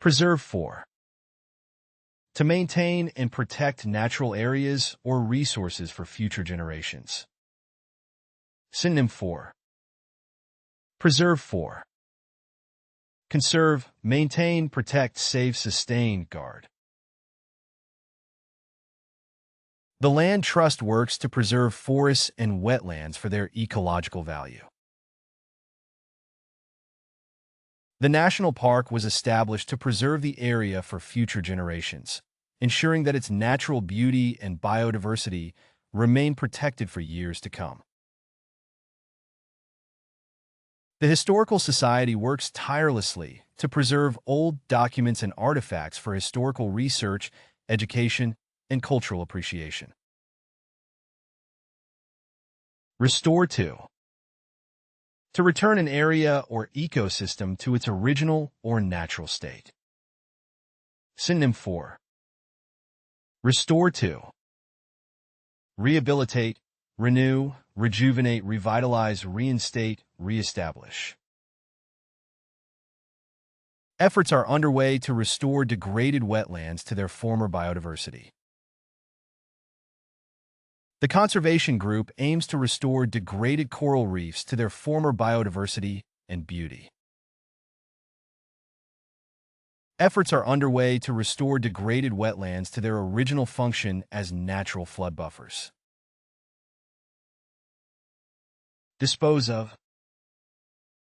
Preserve for. To maintain and protect natural areas or resources for future generations. Synonym for. Preserve for. Conserve, maintain, protect, save, sustain, guard. The Land Trust works to preserve forests and wetlands for their ecological value. The national park was established to preserve the area for future generations, ensuring that its natural beauty and biodiversity remain protected for years to come. The Historical Society works tirelessly to preserve old documents and artifacts for historical research, education, and cultural appreciation. Restore to. To return an area or ecosystem to its original or natural state. Synonym for. Restore to. Rehabilitate, renew, rejuvenate, revitalize, reinstate, reestablish. Efforts are underway to restore degraded wetlands to their former biodiversity. The conservation group aims to restore degraded coral reefs to their former biodiversity and beauty. Efforts are underway to restore degraded wetlands to their original function as natural flood buffers. Dispose of.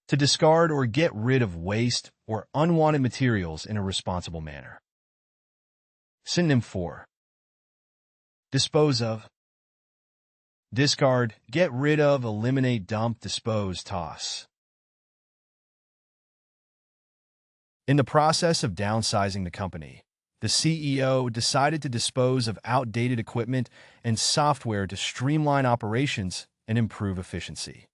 To discard or get rid of waste or unwanted materials in a responsible manner. Synonym for. Dispose of. Discard, get rid of, eliminate, dump, dispose, toss. In the process of downsizing the company, the CEO decided to dispose of outdated equipment and software to streamline operations and improve efficiency.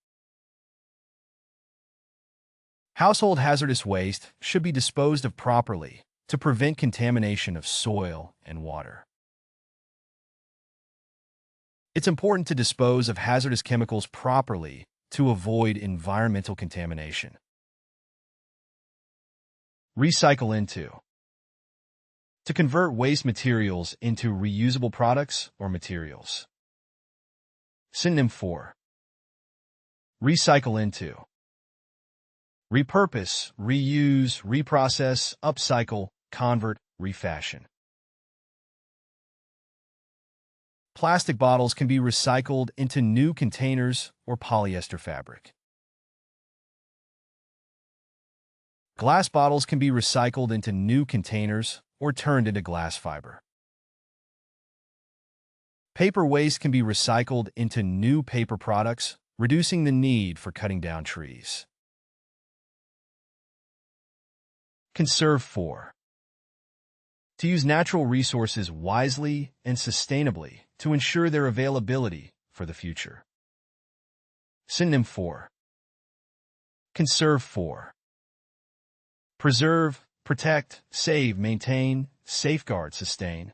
Household hazardous waste should be disposed of properly to prevent contamination of soil and water. It's important to dispose of hazardous chemicals properly to avoid environmental contamination. Recycle into. To convert waste materials into reusable products or materials. Synonym for. Recycle into. Repurpose, reuse, reprocess, upcycle, convert, refashion. Plastic bottles can be recycled into new containers or polyester fabric. Glass bottles can be recycled into new containers or turned into glass fiber. Paper waste can be recycled into new paper products, reducing the need for cutting down trees. Conserve for. To use natural resources wisely and sustainably to ensure their availability for the future. Synonym for. Conserve for. Preserve, protect, save, maintain, safeguard, sustain.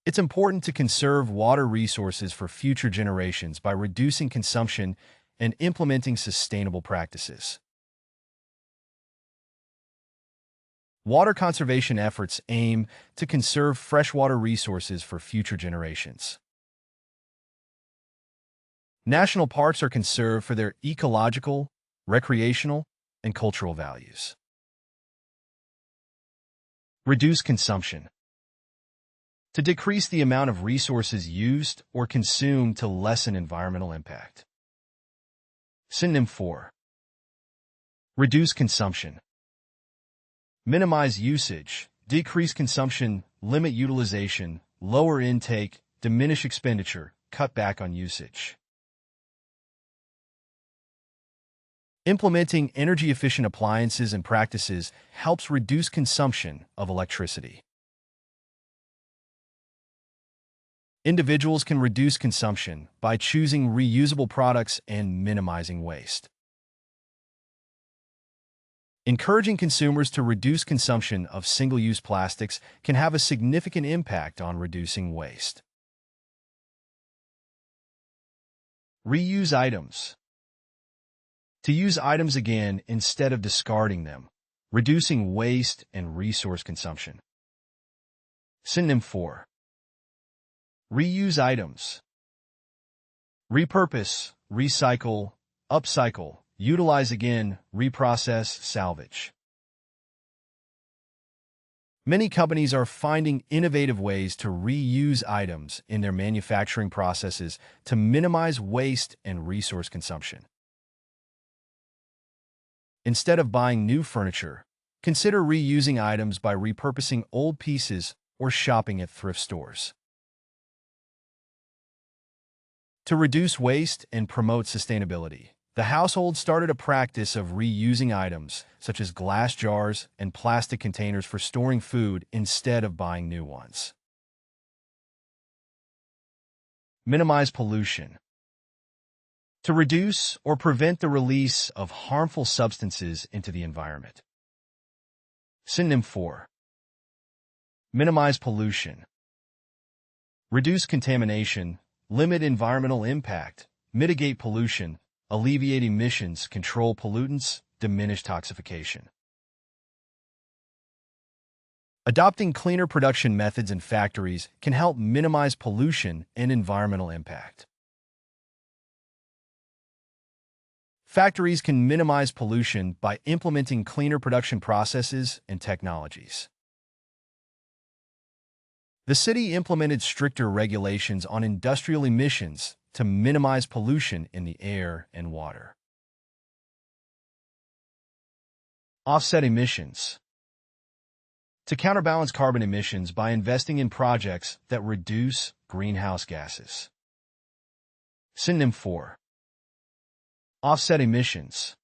It's important to conserve water resources for future generations by reducing consumption and implementing sustainable practices. Water conservation efforts aim to conserve freshwater resources for future generations. National parks are conserved for their ecological, recreational, and cultural values. Reduce consumption. To decrease the amount of resources used or consumed to lessen environmental impact. Synonym for. Reduce consumption. Minimize usage, decrease consumption, limit utilization, lower intake, diminish expenditure, cut back on usage. Implementing energy-efficient appliances and practices helps reduce consumption of electricity. Individuals can reduce consumption by choosing reusable products and minimizing waste. Encouraging consumers to reduce consumption of single-use plastics can have a significant impact on reducing waste. Reuse items. To use items again instead of discarding them, reducing waste and resource consumption. Synonym 4. Reuse items. Repurpose, recycle, upcycle, utilize again, reprocess, salvage. Many companies are finding innovative ways to reuse items in their manufacturing processes to minimize waste and resource consumption. Instead of buying new furniture, consider reusing items by repurposing old pieces or shopping at thrift stores. To reduce waste and promote sustainability, the household started a practice of reusing items, such as glass jars and plastic containers for storing food instead of buying new ones. Minimize pollution. To reduce or prevent the release of harmful substances into the environment. Synonym 4. Minimize pollution. Reduce contamination, limit environmental impact, mitigate pollution, alleviate emissions, control pollutants, diminish toxification. Adopting cleaner production methods in factories can help minimize pollution and environmental impact. Factories can minimize pollution by implementing cleaner production processes and technologies. The city implemented stricter regulations on industrial emissions to minimize pollution in the air and water. Offset emissions. To counterbalance carbon emissions by investing in projects that reduce greenhouse gases. Synonym 4. Offset emissions.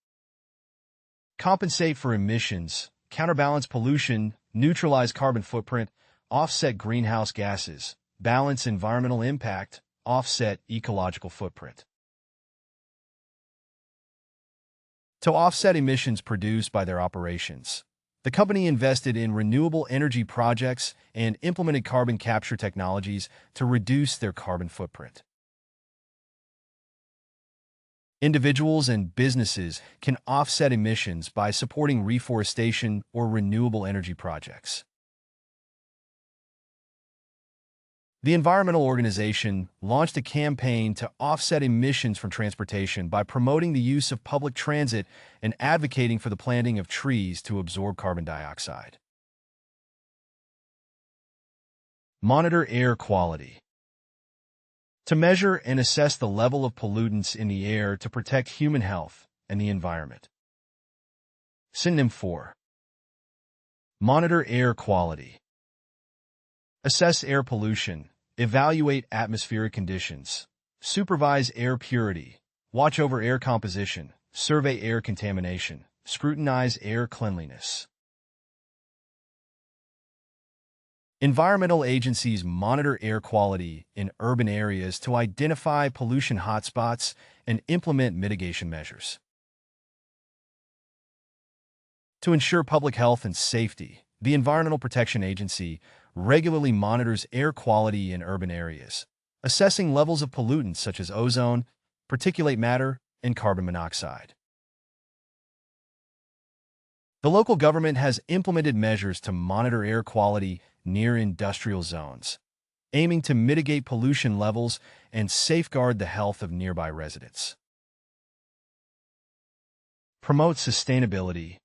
Compensate for emissions, counterbalance pollution, neutralize carbon footprint, offset greenhouse gases, balance environmental impact, offset ecological footprint. To offset emissions produced by their operations, the company invested in renewable energy projects and implemented carbon capture technologies to reduce their carbon footprint. Individuals and businesses can offset emissions by supporting reforestation or renewable energy projects. The environmental organization launched a campaign to offset emissions from transportation by promoting the use of public transit and advocating for the planting of trees to absorb carbon dioxide. Monitor air quality. To measure and assess the level of pollutants in the air to protect human health and the environment. Synonym 4. Monitor air quality. Assess air pollution, evaluate atmospheric conditions, supervise air purity, watch over air composition, survey air contamination, scrutinize air cleanliness. Environmental agencies monitor air quality in urban areas to identify pollution hotspots and implement mitigation measures. To ensure public health and safety, the Environmental Protection Agency regularly monitors air quality in urban areas, assessing levels of pollutants such as ozone, particulate matter, and carbon monoxide. The local government has implemented measures to monitor air quality near industrial zones, aiming to mitigate pollution levels and safeguard the health of nearby residents. Promote sustainability.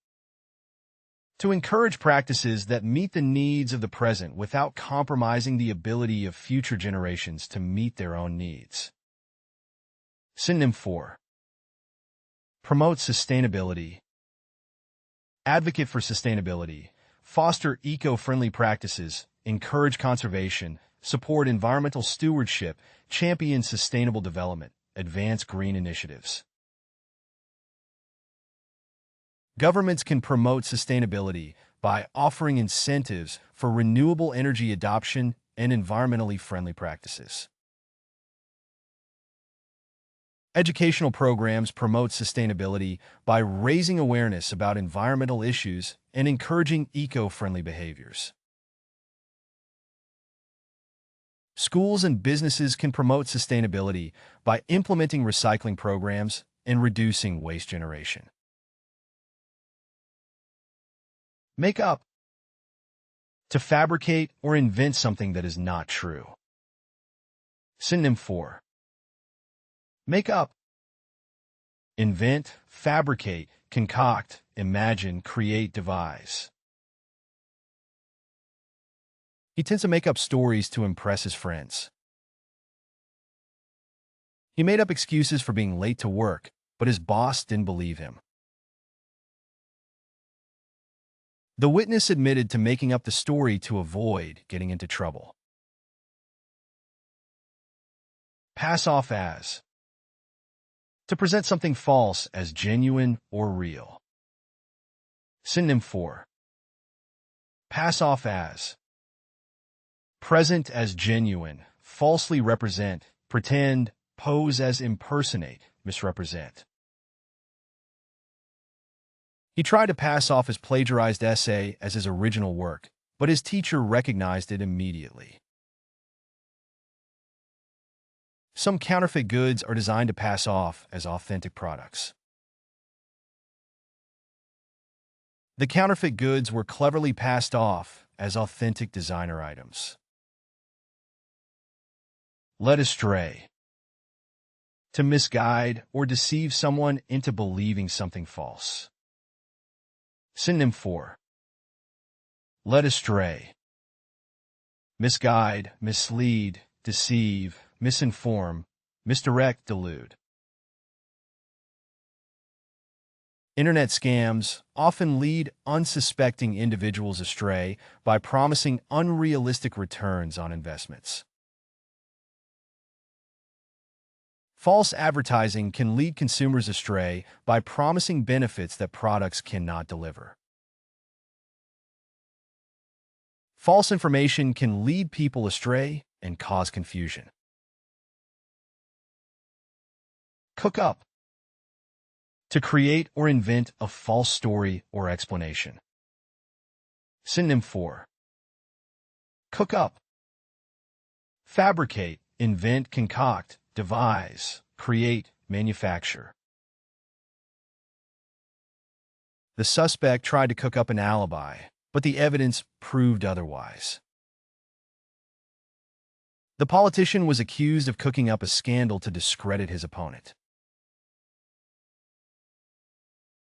To encourage practices that meet the needs of the present without compromising the ability of future generations to meet their own needs. Synonym 4. Promote sustainability. Advocate for sustainability. Foster eco-friendly practices, encourage conservation, support environmental stewardship, champion sustainable development, advance green initiatives. Governments can promote sustainability by offering incentives for renewable energy adoption and environmentally friendly practices. Educational programs promote sustainability by raising awareness about environmental issues and encouraging eco-friendly behaviors. Schools and businesses can promote sustainability by implementing recycling programs, and reducing waste generation. Make up. To fabricate or invent something that is not true. Synonym for make up. Invent, fabricate, concoct, imagine, create, devise. He tends to make up stories to impress his friends. He made up excuses for being late to work, but his boss didn't believe him. The witness admitted to making up the story to avoid getting into trouble. Pass off as. To present something false as genuine or real. Synonym for pass off as. Present as genuine, falsely represent, pretend, pose as impersonate, misrepresent. He tried to pass off his plagiarized essay as his original work, but his teacher recognized it immediately. Some counterfeit goods are designed to pass off as authentic products. The counterfeit goods were cleverly passed off as authentic designer items. Led astray. To misguide or deceive someone into believing something false. Synonym for led astray. Misguide, mislead, deceive, misinform, misdirect, delude. Internet scams often lead unsuspecting individuals astray by promising unrealistic returns on investments. False advertising can lead consumers astray by promising benefits that products cannot deliver. False information can lead people astray and cause confusion. Cook up. To create or invent a false story or explanation. Synonym for cook up. Fabricate, invent, concoct, devise, create, manufacture. The suspect tried to cook up an alibi, but the evidence proved otherwise. The politician was accused of cooking up a scandal to discredit his opponent.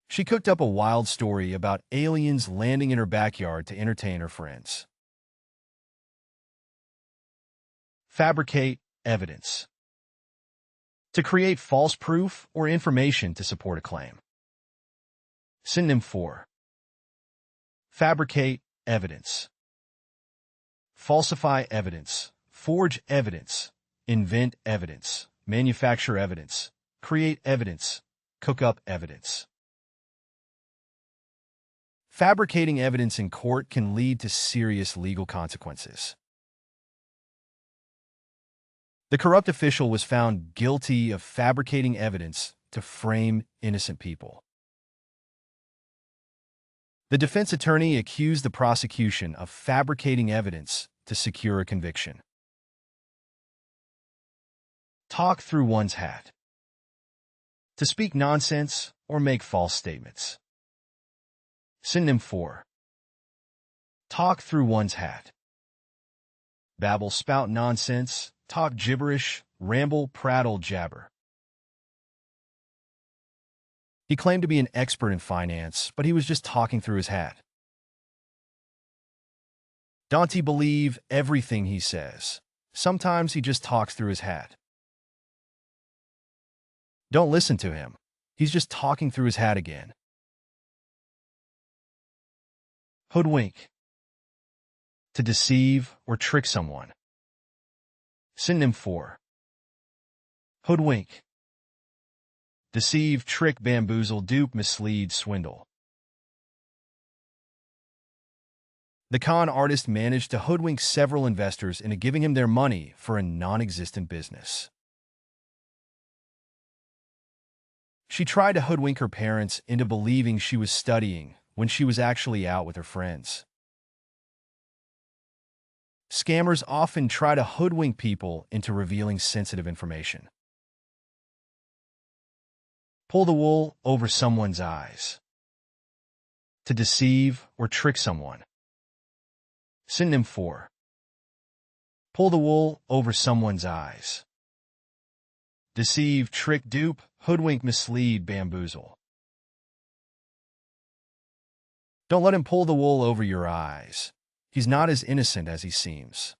She cooked up a wild story about aliens landing in her backyard to entertain her friends. Fabricate evidence. To create false proof or information to support a claim. Synonym for fabricate evidence. Falsify evidence, forge evidence, invent evidence, manufacture evidence, create evidence, cook up evidence. Fabricating evidence in court can lead to serious legal consequences. The corrupt official was found guilty of fabricating evidence to frame innocent people. The defense attorney accused the prosecution of fabricating evidence to secure a conviction. Talk through one's hat. To speak nonsense or make false statements. Synonym for talk through one's hat. Babble, spout nonsense, talk gibberish, ramble, prattle, jabber. He claimed to be an expert in finance, but he was just talking through his hat. Don't believe everything he says. Sometimes he just talks through his hat. Don't listen to him. He's just talking through his hat again. Hoodwink. To deceive or trick someone. Synonym for hoodwink. Deceive, trick, bamboozle, dupe, mislead, swindle. The con artist managed to hoodwink several investors into giving him their money for a non-existent business. She tried to hoodwink her parents into believing she was studying when she was actually out with her friends. Scammers often try to hoodwink people into revealing sensitive information. Pull the wool over someone's eyes. To deceive or trick someone. Synonym for. Pull the wool over someone's eyes. Deceive, trick, dupe, hoodwink, mislead, bamboozle. Don't let him pull the wool over your eyes. He's not as innocent as he seems.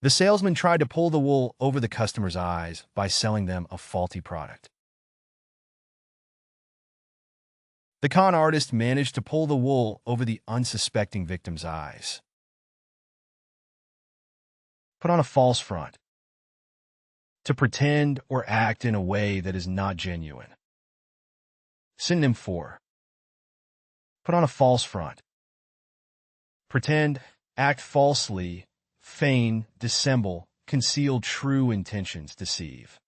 The salesman tried to pull the wool over the customer's eyes by selling them a faulty product. The con artist managed to pull the wool over the unsuspecting victim's eyes. Put on a false front. To pretend or act in a way that is not genuine. Synonym for. Put on a false front. Pretend, act falsely, feign, dissemble, conceal true intentions, deceive.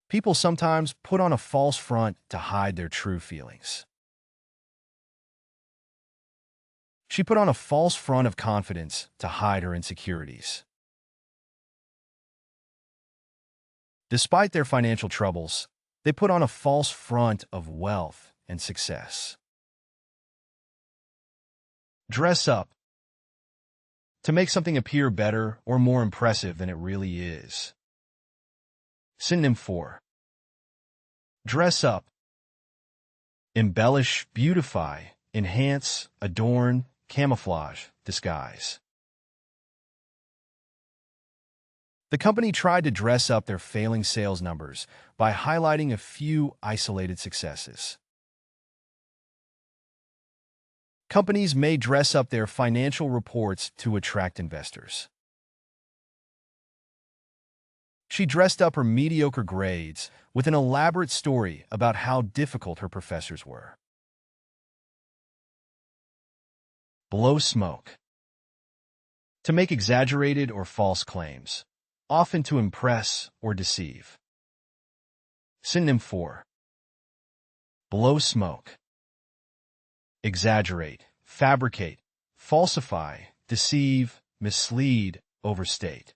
People sometimes put on a false front to hide their true feelings. She put on a false front of confidence to hide her insecurities. Despite their financial troubles, they put on a false front of wealth and success. Dress up. To make something appear better or more impressive than it really is. Synonym for. Dress up. Embellish, beautify, enhance, adorn, camouflage, disguise. The company tried to dress up their failing sales numbers by highlighting a few isolated successes. Companies may dress up their financial reports to attract investors. She dressed up her mediocre grades with an elaborate story about how difficult her professors were. Blow smoke. To make exaggerated or false claims, often to impress or deceive. Synonym for. Blow smoke. Exaggerate, fabricate, falsify, deceive, mislead, overstate.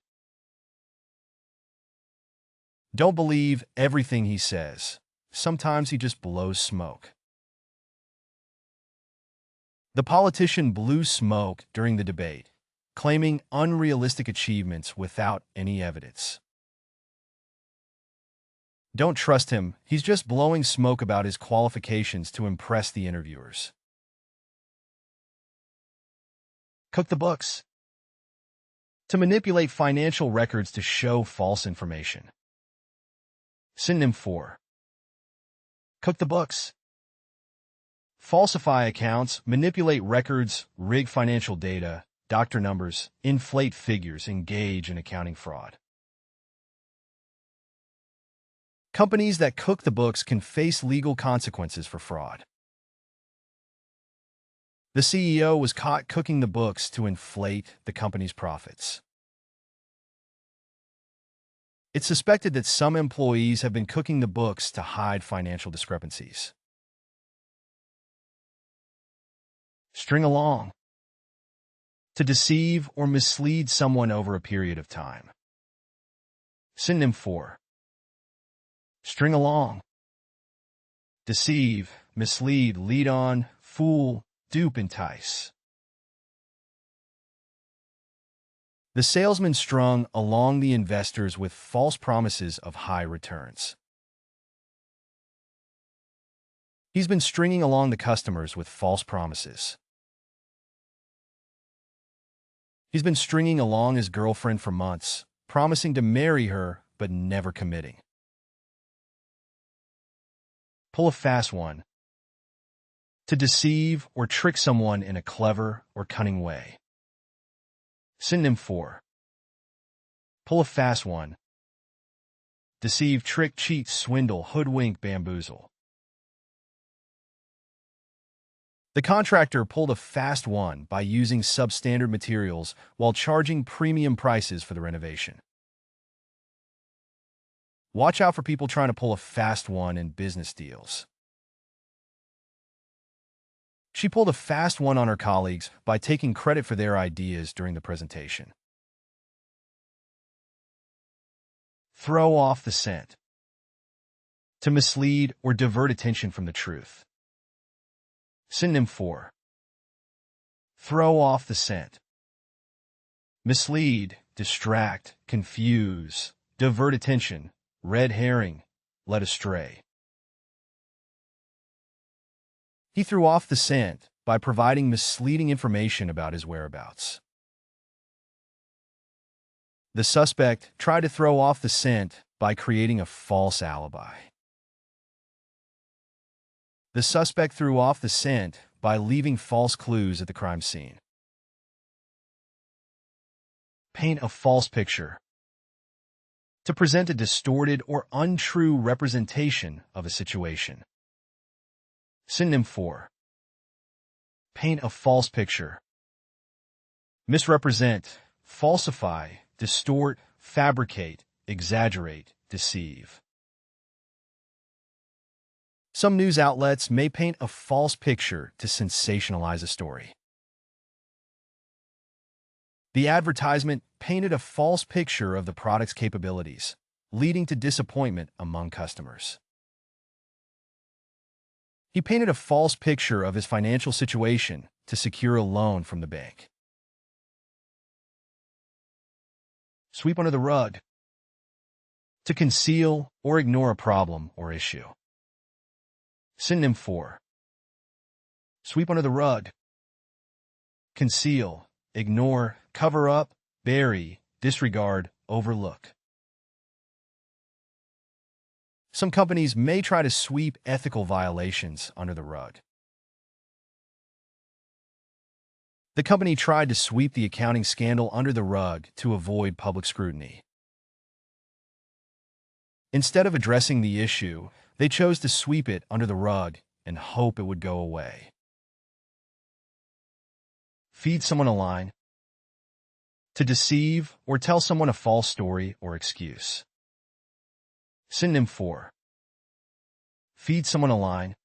Don't believe everything he says. Sometimes he just blows smoke. The politician blew smoke during the debate, claiming unrealistic achievements without any evidence. Don't trust him. He's just blowing smoke about his qualifications to impress the interviewers. Cook the books. To manipulate financial records to show false information. Synonym for. Cook the books. Falsify accounts, manipulate records, rig financial data, doctor numbers, inflate figures, engage in accounting fraud. Companies that cook the books can face legal consequences for fraud. The CEO was caught cooking the books to inflate the company's profits. It's suspected that some employees have been cooking the books to hide financial discrepancies. String along. To deceive or mislead someone over a period of time. Synonym for. String along. Deceive, mislead, lead on, fool, dupe, entice. The salesman strung along the investors with false promises of high returns. He's been stringing along the customers with false promises. He's been stringing along his girlfriend for months, promising to marry her but never committing. Pull a fast one. To deceive or trick someone in a clever or cunning way. Synonym for. Pull a fast one. Deceive, trick, cheat, swindle, hoodwink, bamboozle. The contractor pulled a fast one by using substandard materials while charging premium prices for the renovation. Watch out for people trying to pull a fast one in business deals. She pulled a fast one on her colleagues by taking credit for their ideas during the presentation. Throw off the scent. To mislead or divert attention from the truth. Synonym for throw off the scent. Mislead, distract, confuse, divert attention, red herring, led astray. He threw off the scent by providing misleading information about his whereabouts. The suspect tried to throw off the scent by creating a false alibi. The suspect threw off the scent by leaving false clues at the crime scene. Paint a false picture. To present a distorted or untrue representation of a situation. Synonym for paint a false picture. Misrepresent, falsify, distort, fabricate, exaggerate, deceive. Some news outlets may paint a false picture to sensationalize a story. The advertisement painted a false picture of the product's capabilities, leading to disappointment among customers. He painted a false picture of his financial situation to secure a loan from the bank. Sweep under the rug. To conceal or ignore a problem or issue. Synonym for sweep under the rug. Conceal, ignore, cover up, bury, disregard, overlook. Some companies may try to sweep ethical violations under the rug. The company tried to sweep the accounting scandal under the rug to avoid public scrutiny. Instead of addressing the issue, they chose to sweep it under the rug and hope it would go away. Feed someone a line. To deceive or tell someone a false story or excuse. Synonym for feed someone a line.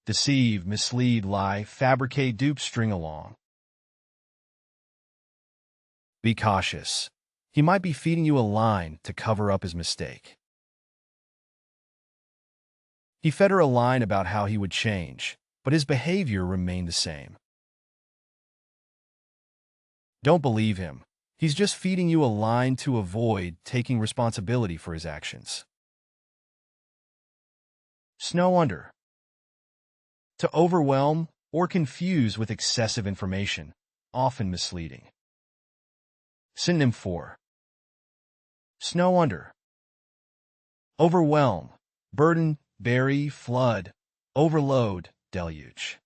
Deceive, mislead, lie, fabricate, dupe, string along. Be cautious. He might be feeding you a line to cover up his mistake. He fed her a line about how he would change, but his behavior remained the same. Don't believe him. He's just feeding you a line to avoid taking responsibility for his actions. Snow under. To overwhelm or confuse with excessive information, often misleading. Synonym for snow under. Overwhelm, burden, bury, flood, overload, deluge.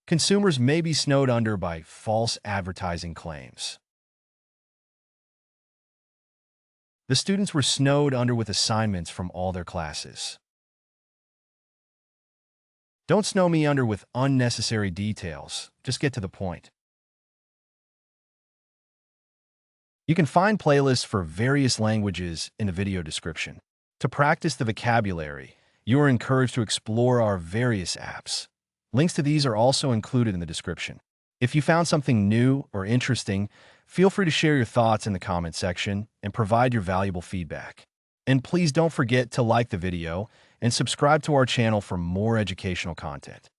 Consumers may be snowed under by false advertising claims. The students were snowed under with assignments from all their classes. Don't snow me under with unnecessary details. Just get to the point. You can find playlists for various languages in the video description. To practice the vocabulary, you are encouraged to explore our various apps. Links to these are also included in the description. If you found something new or interesting, feel free to share your thoughts in the comment section and provide your valuable feedback. And please don't forget to like the video and subscribe to our channel for more educational content.